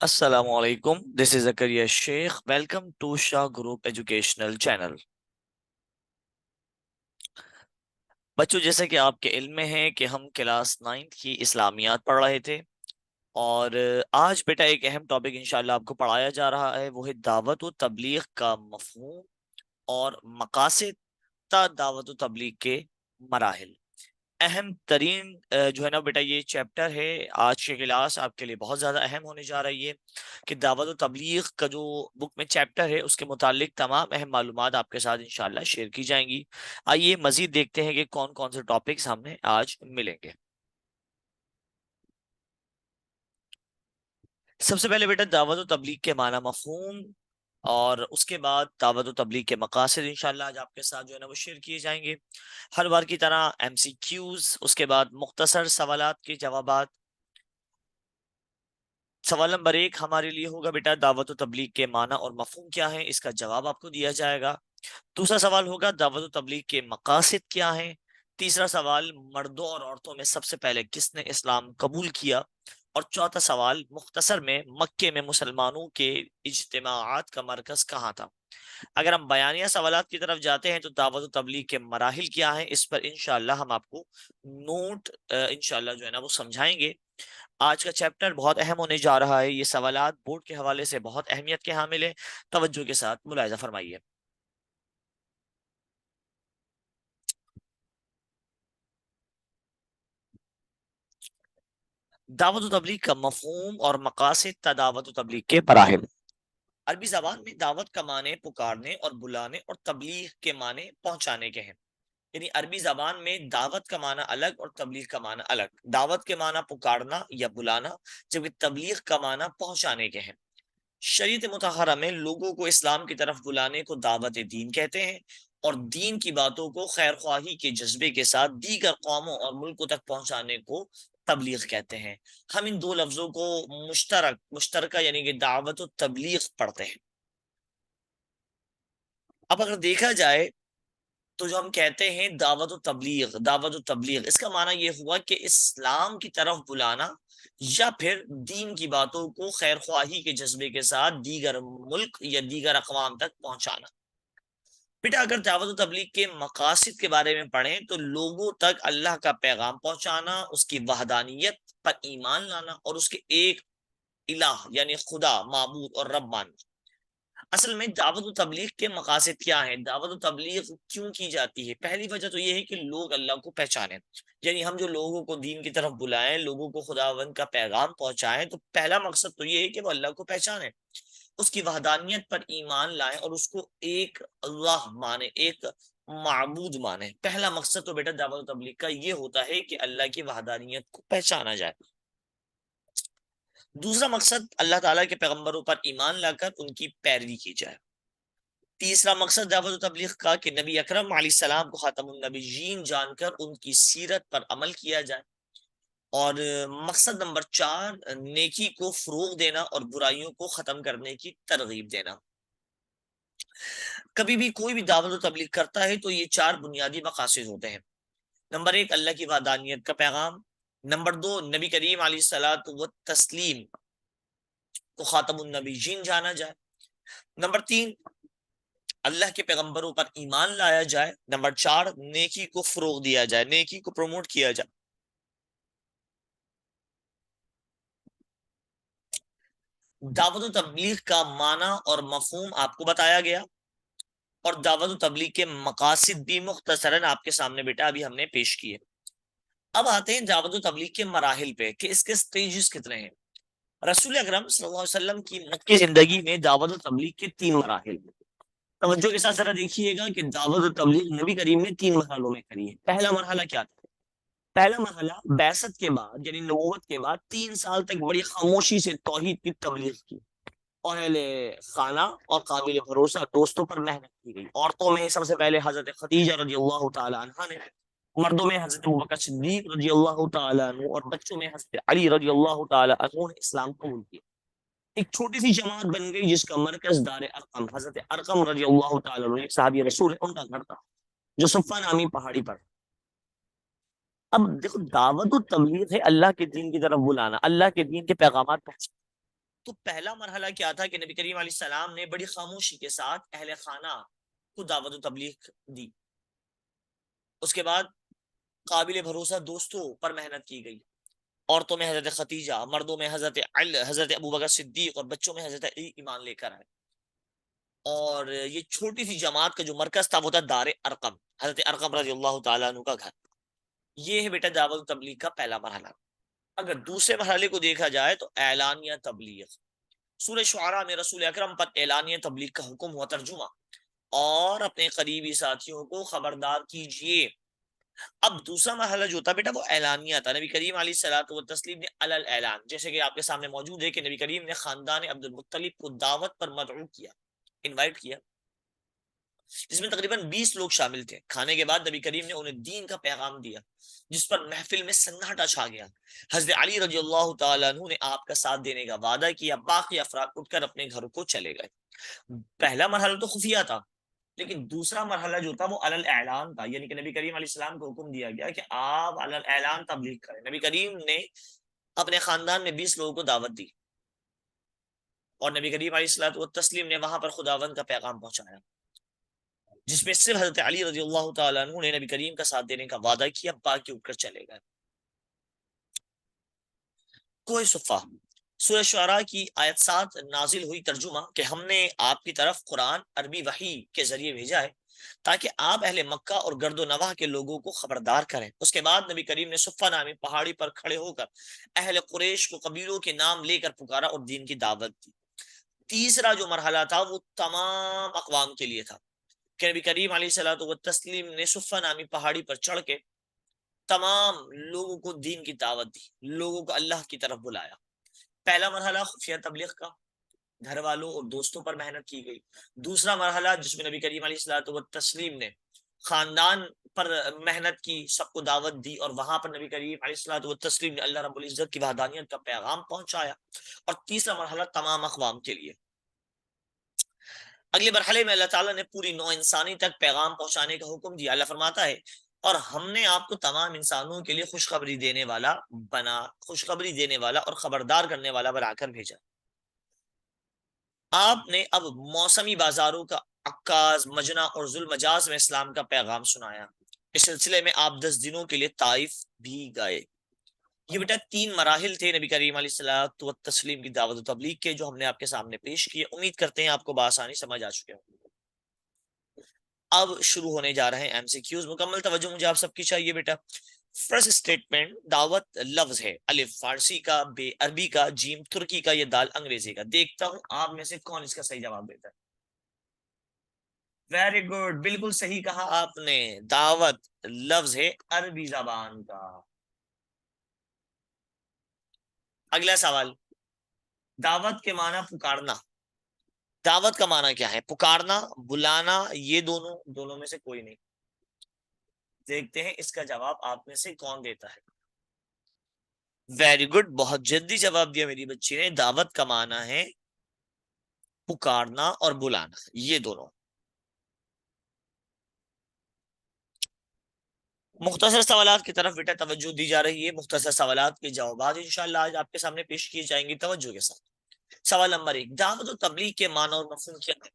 السلام علیکم، دس is Zakariya Shaikh. Welcome to Shah group educational channel. بچوں، جیسا کہ آپ کے علم میں ہے کہ ہم کلاس 9 کی اسلامیات پڑھ رہے تھے، اور آج بیٹا ایک اہم ٹاپک انشاءاللہ آپ کو پڑھایا جا رہا ہے، وہ ہے دعوت و تبلیغ کا مفہوم اور مقاصد تا دعوت و تبلیغ کے مراحل. اہم ترین جو ہے نا بیٹا یہ چیپٹر ہے. آج کی کلاس آپ کے لیے بہت زیادہ اہم ہونے جا رہی ہے کہ دعوت و تبلیغ کا جو بک میں چیپٹر ہے اس کے متعلق تمام اہم معلومات آپ کے ساتھ انشاءاللہ شیئر کی جائیں گی. آئیے مزید دیکھتے ہیں کہ کون کون سے ٹاپکس ہمیں آج ملیں گے. سب سے پہلے بیٹا دعوت و تبلیغ کے معنی مفہوم، اور اس کے بعد دعوت و تبلیغ کے مقاصد انشاءاللہ آج آپ کے ساتھ جو ہے نا وہ شیئر کیے جائیں گے. ہر بار کی طرح ایم سی کیوز، اس کے بعد مختصر سوالات کے جوابات. سوال نمبر 1 ہمارے لیے ہوگا بیٹا دعوت و تبلیغ کے معنی اور مفہوم کیا ہے، اس کا جواب آپ کو دیا جائے گا. دوسرا سوال ہوگا دعوت و تبلیغ کے مقاصد کیا ہیں. تیسرا سوال مردوں اور عورتوں میں سب سے پہلے کس نے اسلام قبول کیا. اور چوتھا سوال مختصر میں مکے میں مسلمانوں کے اجتماعات کا مرکز کہاں تھا. اگر ہم بیانیہ سوالات کی طرف جاتے ہیں تو دعوت و تبلیغ کے مراحل کیا ہیں، اس پر انشاءاللہ ہم آپ کو نوٹ انشاءاللہ جو ہے نا وہ سمجھائیں گے. آج کا چیپٹر بہت اہم ہونے جا رہا ہے. یہ سوالات بورڈ کے حوالے سے بہت اہمیت کے حامل ہیں. توجہ کے ساتھ ملاحظہ فرمائیے. دعوت و تبلیغ کا مفہوم اور مقاصد تا دعوت و تبلیغ کے مراحل. عربی زبان میں دعوت کا معنی پکارنے اور بلانے اور تبلیغ کے معنی پہنچانے کے ہیں. یعنی عربی زبان میں دعوت کا معنی الگ اور تبلیغ کا معنی الگ. دعوت کے معنی پکارنا یا بلانا، جبکہ تبلیغ کا معنی پہنچانے کے ہیں. شریعت مطہرہ میں لوگوں کو اسلام کی طرف بلانے کو دعوت دین کہتے ہیں، اور دین کی باتوں کو خیر خواہی کے جذبے کے ساتھ دیگر قوموں اور ملکوں تک پہنچانے کو تبلیغ کہتے ہیں. ہم ان دو لفظوں کو مشترکہ یعنی کہ دعوت و تبلیغ پڑھتے ہیں. اب اگر دیکھا جائے تو جو ہم کہتے ہیں دعوت و تبلیغ اس کا معنی یہ ہوا کہ اسلام کی طرف بلانا یا پھر دین کی باتوں کو خیر خواہی کے جذبے کے ساتھ دیگر ملک یا دیگر اقوام تک پہنچانا. بیٹا اگر دعوت و تبلیغ کے مقاصد کے بارے میں پڑھیں تو لوگوں تک اللہ کا پیغام پہنچانا، اس کی وحدانیت پر ایمان لانا اور اس کے ایک الہ یعنی خدا، معبود اور رب ماننا. اصل میں دعوت و تبلیغ کے مقاصد کیا ہیں، دعوت و تبلیغ کیوں کی جاتی ہے؟ پہلی وجہ تو یہ ہے کہ لوگ اللہ کو پہچانیں. یعنی ہم جو لوگوں کو دین کی طرف بلائیں، لوگوں کو خداوند کا پیغام پہنچائیں، تو پہلا مقصد تو یہ ہے کہ وہ اللہ کو پہچانیں، اس کی وحدانیت پر ایمان لائیں اور اس کو ایک اللہ مانے، ایک معبود مانے. پہلا مقصد تو بیٹا دعوت و تبلیغ کا یہ ہوتا ہے کہ اللہ کی وحدانیت کو پہچانا جائے. دوسرا مقصد اللہ تعالیٰ کے پیغمبروں پر ایمان لا کر ان کی پیروی کی جائے. تیسرا مقصد دعوت و تبلیغ کا کہ نبی اکرم علیہ السلام کو خاتم النبیین جان کر ان کی سیرت پر عمل کیا جائے. اور مقصد نمبر 4 نیکی کو فروغ دینا اور برائیوں کو ختم کرنے کی ترغیب دینا. کبھی بھی کوئی بھی دعوت و تبلیغ کرتا ہے تو یہ 4 بنیادی مقاصد ہوتے ہیں. نمبر 1 اللہ کی وحدانیت کا پیغام. نمبر 2 نبی کریم علیہ الصلوۃ والتسلیم کو خاتم النبیین جانا جائے. نمبر 3 اللہ کے پیغمبروں پر ایمان لایا جائے. نمبر 4 نیکی کو فروغ دیا جائے، نیکی کو پروموٹ کیا جائے. دعوت و تبلیغ کا معنی اور مفہوم آپ کو بتایا گیا، اور دعوت و تبلیغ کے مقاصد بھی مختصراً آپ کے سامنے بیٹا ابھی ہم نے پیش کیے. اب آتے ہیں دعوت و تبلیغ کے مراحل پہ کہ اس کے سٹیجز کتنے ہیں. رسول اکرم صلی اللہ علیہ وسلم کی مکی زندگی میں دعوت و تبلیغ کے 3 مراحل. توجہ کے ساتھ ذرا دیکھیے گا کہ دعوت و تبلیغ نبی کریم نے 3 مرحلوں میں کری ہے. پہلا مرحلہ کیا تھا؟ پہلا مرحلہ بعثت کے بعد یعنی نبوت کے بعد 3 سال تک بڑی خاموشی سے توحید کی تبلیغ کی، اور اہل خانہ اور قابل بھروسہ دوستوں پر محنت کی گئی. عورتوں میں سب سے پہلے حضرت خدیجہ رضی اللہ تعالی عنہ نے، مردوں میں حضرت ابوبکر صدیق رضی اللہ تعالی عنہ، اور بچوں میں حضرت علی رضی اللہ تعالی عنہ نے اسلام قبول کیا. ایک چھوٹی سی جماعت بن گئی جس کا مرکز دار ارقم، حضرت ارقم رضی اللہ تعالی عنہ ایک صحابی رسول ہے، ان کا گھر تھا جو صفا نامی پہاڑی پر. اب دیکھو دعوت و تبلیغ ہے اللہ کے دین کی طرف بلانا، اللہ کے دین کے پیغامات پہنچانا. تو پہلا مرحلہ کیا تھا کہ نبی کریم علیہ السلام نے بڑی خاموشی کے ساتھ اہل خانہ کو دعوت و تبلیغ دی. اس کے بعد قابل بھروسہ دوستوں پر محنت کی گئی. عورتوں میں حضرت خدیجہ، مردوں میں حضرت ابوبکر صدیق، اور بچوں میں حضرت علی ایمان لے کر آئے. اور یہ چھوٹی سی جماعت کا جو مرکز تھا وہ تھا دار ارقم، حضرت ارقم رضی اللہ تعالیٰ عنہ کا گھر. یہ ہے بیٹا دعوت و تبلیغ کا پہلا مرحلہ. اگر دوسرے مرحلے کو دیکھا جائے تو اعلانیہ تبلیغ. سورہ شعراء میں رسول اکرم پر اعلانیہ تبلیغ کا حکم ہوا. ترجمہ: اور اپنے قریبی ساتھیوں کو خبردار کیجئے. اب دوسرا مرحلہ جو تھا بیٹا وہ اعلانیہ تھا. نبی کریم علیہ الصلوۃ والتسلیم نے علل اعلان، جیسے کہ آپ کے سامنے موجود ہے کہ نبی کریم نے خاندان عبد المطلب کو دعوت پر مدعو کیا، انوائٹ کیا، جس میں تقریباً 20 لوگ شامل تھے. کھانے کے بعد نبی کریم نے انہیں دین کا پیغام دیا، جس پر محفل میں سناٹا چھا گیا. حضرت علی رضی اللہ تعالیٰ عنہ نے آپ کا ساتھ دینے کا وعدہ کیا. باقی افراد اٹھ کر اپنے گھروں کو چلے گئے. پہلا مرحلہ تو خفیہ تھا، لیکن دوسرا مرحلہ جو تھا وہ علل اعلان تھا. یعنی کہ نبی کریم علیہ السلام کو حکم دیا گیا کہ آپ علل اعلان تبلیغ کریں. نبی کریم نے اپنے خاندان میں 20 لوگوں کو دعوت دی، اور نبی کریم علیہ الصلوۃ والتسلیم نے وہاں پر خداوند کا پیغام پہنچایا، جس میں صرف حضرت علی رضی اللہ تعالیٰ عنہ نے نبی کریم کا ساتھ دینے کا وعدہ کیا. باقی اٹھ کر چلے گئے. کوہ صفا، سورہ شعراء کی آیت 7 نازل ہوئی. ترجمہ: کہ ہم نے آپ کی طرف قرآن عربی وحی کے ذریعے بھیجا ہے تاکہ آپ اہل مکہ اور گرد و نواح کے لوگوں کو خبردار کریں. اس کے بعد نبی کریم نے صفا نامی پہاڑی پر کھڑے ہو کر اہل قریش کو قبیلوں کے نام لے کر پکارا اور دین کی دعوت دی. تیسرا جو مرحلہ تھا وہ تمام اقوام کے لیے تھا کہ نبی کریم علیہ الصلوۃ والتسلیم نے صفا نامی پہاڑی پر چڑھ کے تمام لوگوں کو دین کی دعوت دی، لوگوں کو اللہ کی طرف بلایا. پہلا مرحلہ خفیہ تبلیغ کا، گھر والوں اور دوستوں پر محنت کی گئی. دوسرا مرحلہ جس میں نبی کریم علیہ الصلوۃ والتسلیم نے خاندان پر محنت کی، سب کو دعوت دی، اور وہاں پر نبی کریم علیہ الصلوۃ والتسلیم نے اللہ رب العزت کی وحدانیت کا پیغام پہنچایا. اور تیسرا مرحلہ تمام اقوام کے لیے. اگلے مرحلے میں اللہ تعالیٰ نے پوری نوع انسانی تک پیغام پہنچانے کا حکم دیا. اللہ فرماتا ہے: اور ہم نے آپ کو تمام انسانوں کے لیے خوشخبری دینے والا اور خبردار کرنے والا بنا کر بھیجا. آپ نے اب موسمی بازاروں کا عکاز، مجنع اور ذوالمجاز میں اسلام کا پیغام سنایا. اس سلسلے میں آپ 10 دنوں کے لیے طائف بھی گئے. یہ بیٹا 3 مراحل تھے نبی کریم علیہ الصلوۃ والتسلیم کی دعوت و تبلیغ کے، جو ہم نے آپ کے سامنے پیش کیے. امید کرتے ہیں آپ کو بآسانی سمجھ آ چکے ہوں. اب شروع ہونے جا رہے ہیں ایم سی کیوز. مکمل توجہ مجھے آپ سب کی چاہیے بیٹا. فرسٹ اسٹیٹمنٹ: دعوت لفظ ہے، الف فارسی کا، بے عربی کا، جیم ترکی کا، یہ دال انگریزی کا. دیکھتا ہوں آپ میں سے کون اس کا صحیح جواب دیتا ہے. ویری گڈ، بالکل صحیح کہا آپ نے. دعوت لفظ ہے عربی زبان کا. اگلا سوال: دعوت کے معنی پکارنا. دعوت کا معنی کیا ہے؟ پکارنا، بلانا، یہ دونوں میں سے کوئی نہیں. دیکھتے ہیں اس کا جواب آپ میں سے کون دیتا ہے. ویری گڈ، بہت جلدی جواب دیا میری بچی نے. دعوت کا معنی ہے پکارنا اور بلانا، یہ دونوں. مختصر سوالات کی طرف بیٹا توجہ دی جا رہی ہے. مختصر سوالات کے جوابات انشاءاللہ آج آپ کے سامنے پیش کیے جائیں گے توجہ کے ساتھ. سوال نمبر 1: دعوت و تبلیغ کے معنی اور مفہوم کیا ہے؟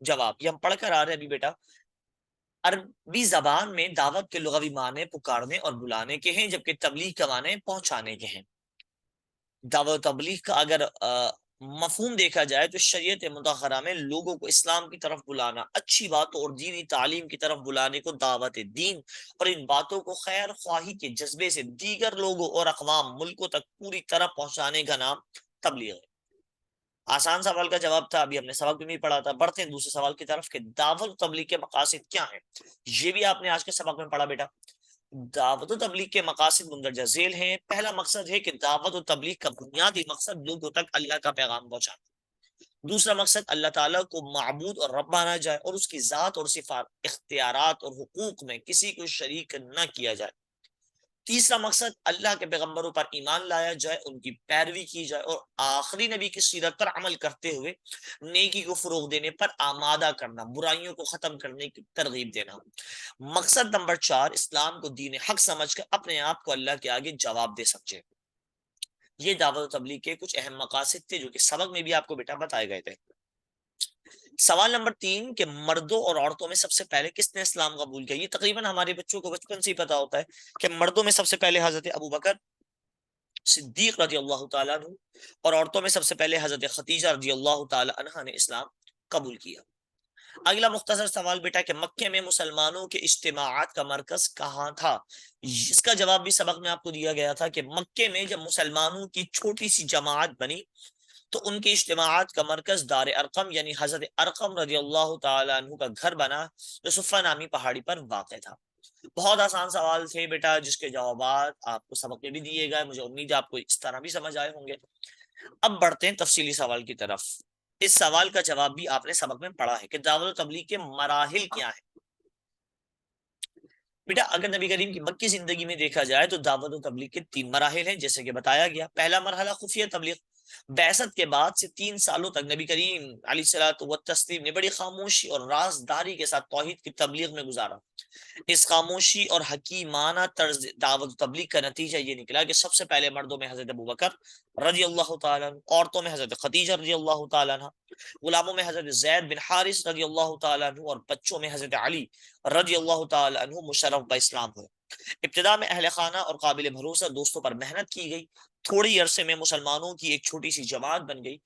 جواب یہ ہم پڑھ کر آ رہے ہیں ابھی بیٹا. عربی زبان میں دعوت کے لغوی معنی پکارنے اور بلانے کے ہیں، جبکہ تبلیغ کا معنی پہنچانے کے ہیں. دعوت و تبلیغ کا اگر مفہوم دیکھا جائے تو شریعت مطہرہ میں لوگوں کو اسلام کی طرف بلانا، اچھی باتوں اور دینی تعلیم کی طرف بلانے کو دعوت دین، اور ان باتوں کو خیر خواہی کے جذبے سے دیگر لوگوں اور اقوام ملکوں تک پوری طرح پہنچانے کا نام تبلیغ ہے. آسان سوال کا جواب تھا، ابھی ہم نے سبق میں پڑھا تھا. بڑھتے ہیں دوسرے سوال کی طرف کہ دعوت و تبلیغ کے مقاصد کیا ہیں. یہ بھی آپ نے آج کے سبق میں پڑھا بیٹا. دعوت و تبلیغ کے مقاصد مندرجہ ذیل ہیں. پہلا مقصد ہے کہ دعوت و تبلیغ کا بنیادی مقصد لوگوں تک اللہ کا پیغام پہنچانا. دوسرا مقصد اللہ تعالیٰ کو معبود اور رب مانا جائے اور اس کی ذات اور صفات، اختیارات اور حقوق میں کسی کو شریک نہ کیا جائے. تیسرا مقصد اللہ کے پیغمبروں پر ایمان لایا جائے، ان کی پیروی کی جائے اور آخری نبی کی سیرت پر عمل کرتے ہوئے نیکی کو فروغ دینے پر آمادہ کرنا، برائیوں کو ختم کرنے کی ترغیب دینا. مقصد نمبر 4: اسلام کو دین حق سمجھ کر اپنے آپ کو اللہ کے آگے جواب دے سمجھے. یہ دعوت و تبلیغ کے کچھ اہم مقاصد تھے جو کہ سبق میں بھی آپ کو بیٹا بتائے گئے تھے۔ سوال نمبر 3 کہ مردوں اور عورتوں میں سب سے پہلے کس نے اسلام قبول کیا؟ یہ تقریباً ہمارے بچوں کو بچپن سے ہی پتا ہوتا ہے کہ مردوں میں سب سے پہلے حضرت ابوبکر صدیق رضی اللہ تعالیٰ عنہ، اور عورتوں میں سب سے پہلے حضرت خدیجہ رضی اللہ تعالیٰ عنہ نے اسلام قبول کیا۔ اگلا مختصر سوال بیٹا کہ مکے میں مسلمانوں کے اجتماعات کا مرکز کہاں تھا؟ اس کا جواب بھی سبق میں آپ کو دیا گیا تھا کہ مکے میں جب مسلمانوں کی چھوٹی سی جماعت بنی تو ان کی اجتماعات کا مرکز دار ارقم یعنی حضرت ارقم رضی اللہ تعالیٰ عنہ کا گھر بنا جو صفہ نامی پہاڑی پر واقع تھا۔ بہت آسان سوال تھے بیٹا جس کے جوابات آپ کو سبق میں بھی دیے گئے، مجھے امید ہے آپ کو اس طرح بھی سمجھ آئے ہوں گے۔ اب بڑھتے ہیں تفصیلی سوال کی طرف۔ اس سوال کا جواب بھی آپ نے سبق میں پڑھا ہے کہ دعوت و تبلیغ کے مراحل کیا ہیں۔ بیٹا اگر نبی کریم کی مکی زندگی میں دیکھا جائے تو دعوت و تبلیغ کے 3 مراحل ہیں جیسے کہ بتایا گیا۔ پہلا مرحلہ خفیہ تبلیغ، بعثت کے بعد سے 3 سالوں تک نبی کریم علیہ الصلوۃ والتسلیم نے بڑی خاموشی اور رازداری کے ساتھ توحید کی تبلیغ میں گزارا۔ اس خاموشی اور حکیمانہ طرز دعوت و تبلیغ کا نتیجہ یہ نکلا کہ سب سے پہلے مردوں میں حضرت ابوبکر رضی اللہ تعالیٰ عنہ، عورتوں میں حضرت خدیجہ رضی اللہ تعالیٰ عنہ، غلاموں میں حضرت زید بن حارث رضی اللہ تعالیٰ عنہ، اور بچوں میں حضرت علی رضی اللہ تعالیٰ عنہ مشرف باسلام ہوئے۔ ابتدا میں اہل خانہ اور قابل بھروسہ دوستوں پر محنت کی گئی، تھوڑی عرصے میں مسلمانوں کی ایک چھوٹی سی جماعت بن گئی۔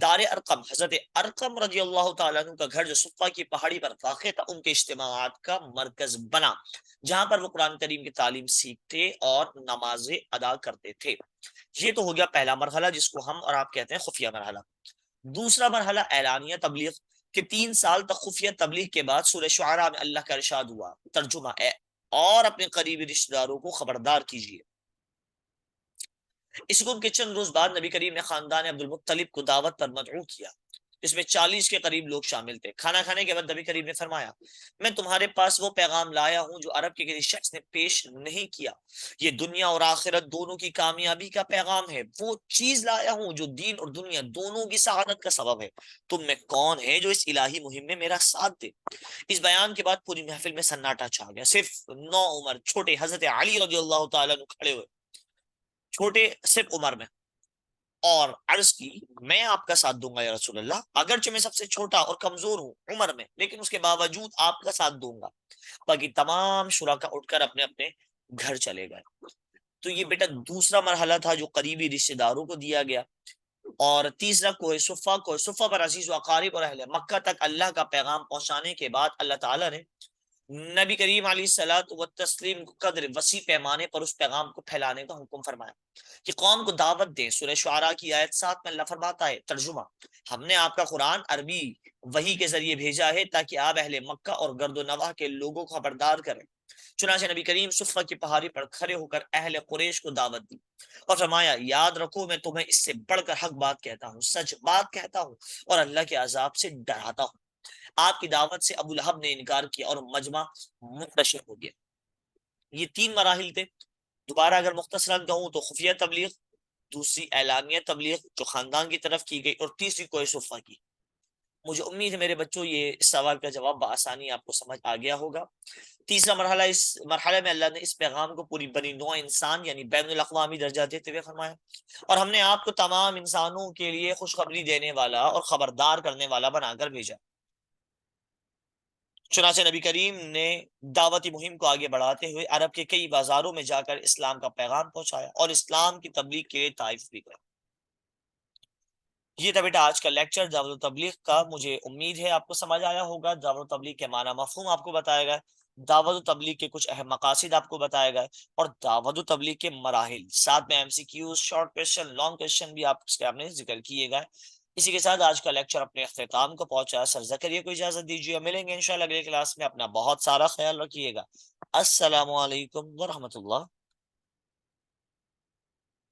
دار ارقم حضرت ارقم رضی اللہ تعالیٰ عنہ کا گھر جو صفہ کی پہاڑی پر واقع تھا ان کے اجتماعات کا مرکز بنا، جہاں پر وہ قرآن کریم کی تعلیم سیکھتے اور نمازیں ادا کرتے تھے۔ یہ تو ہو گیا پہلا مرحلہ جس کو ہم اور آپ کہتے ہیں خفیہ مرحلہ۔ دوسرا مرحلہ اعلانیہ تبلیغ کہ 3 سال تک خفیہ تبلیغ کے بعد سورہ شعراء میں اللہ کا ارشاد ہوا، ترجمہ ہے اور اپنے قریبی رشتہ داروں کو خبردار کیجیے۔ اس حکم کے چند روز بعد نبی کریم نے خاندان عبد المطلب کو دعوت پر مدعو کیا، جس میں 40 کے قریب لوگ شامل تھے۔ کھانا کھانے کے بعد نبی کریم نے فرمایا، میں تمہارے پاس وہ پیغام لایا ہوں جو عرب کے کسی شخص نے پیش نہیں کیا، یہ دنیا اور آخرت دونوں کی کامیابی کا پیغام ہے۔ وہ چیز لایا ہوں جو دین اور دنیا دونوں کی سعادت کا سبب ہے۔ تم میں کون ہے جو اس الہی مہم میں میرا ساتھ دے؟ اس بیان کے بعد پوری محفل میں سناٹا چھا گیا، صرف نو عمر چھوٹے حضرت علی رضی اللہ تعالیٰ عنہ کھڑے ہوئے، چھوٹے صرف عمر میں، اور عرض کی میں آپ کا ساتھ دوں گا یا رسول اللہ، اگرچہ میں سب سے چھوٹا اور کمزور ہوں عمر میں لیکن اس کے باوجود آپ کا ساتھ دوں گا۔ باقی تمام شرکا اٹھ کر اپنے اپنے گھر چلے گئے۔ تو یہ بیٹا دوسرا مرحلہ تھا جو قریبی رشتہ داروں کو دیا گیا۔ اور تیسرا کوہ صفہ پر عزیز و اقارب اور اہل مکہ تک اللہ کا پیغام پہنچانے کے بعد اللہ تعالیٰ نے نبی کریم علیہ الصلوۃ والتسلیم کو قدر وسیع پیمانے پر اس پیغام کو پھیلانے کا حکم فرمایا کہ قوم کو دعوت دیں۔ سورہ شعراء کی آیت 7 میں اللہ فرماتا ہے، ترجمہ، ہم نے آپ کا قرآن عربی وحی کے ذریعے بھیجا ہے تاکہ آپ اہل مکہ اور گرد و نواح کے لوگوں کو خبردار کریں۔ چنانچہ نبی کریم صفہ کی پہاڑی پر کھڑے ہو کر اہل قریش کو دعوت دی اور فرمایا، یاد رکھو میں تمہیں اس سے بڑھ کر حق بات کہتا ہوں، سچ بات کہتا ہوں اور اللہ کے عذاب سے ڈراتا ہوں۔ آپ کی دعوت سے ابو لہب نے انکار کیا اور مجمع منتشر ہو گیا۔ یہ 3 مراحل تھے۔ دوبارہ اگر مختصراً کہوں تو خفیہ تبلیغ، دوسری اعلانیہ تبلیغ جو خاندان کی طرف کی گئی، اور تیسری کوہ صفہ کی۔ مجھے امید ہے میرے بچوں یہ اس سوال کا جواب بآسانی آپ کو سمجھ آ گیا ہوگا۔ تیسرا مرحلہ، اس مرحلے میں اللہ نے اس پیغام کو پوری بنی نوع انسان یعنی بین الاقوامی درجہ دیتے ہوئے فرمایا، اور ہم نے آپ کو تمام انسانوں کے لیے خوشخبری دینے والا اور خبردار کرنے والا بنا کر بھیجا۔ چنانچہ نبی کریم نے دعوتی مہم کو آگے بڑھاتے ہوئے عرب کے کئی بازاروں میں جا کر اسلام کا پیغام پہنچایا اور اسلام کی تبلیغ کے لیے طائف بھی گئے۔ یہ تھا بیٹا آج کا لیکچر دعوت و تبلیغ کا۔ مجھے امید ہے آپ کو سمجھ آیا ہوگا۔ دعوت و تبلیغ کے معنی مفہوم آپ کو بتایا گیا، دعوت و تبلیغ کے کچھ اہم مقاصد آپ کو بتایا گئے، اور دعوت و تبلیغ کے مراحل، ساتھ میں MCQs، short question, long question بھی اس کے آپ نے ذکر کیے گئے۔ اسی کے ساتھ آج کا لیکچر اپنے اختتام کو پہنچا۔ سر زکریا کو اجازت دیجیے، ملیں گے انشاءاللہ اگلے کلاس میں۔ اپنا بہت سارا خیال رکھیے گا۔ السلام علیکم ورحمۃ اللہ۔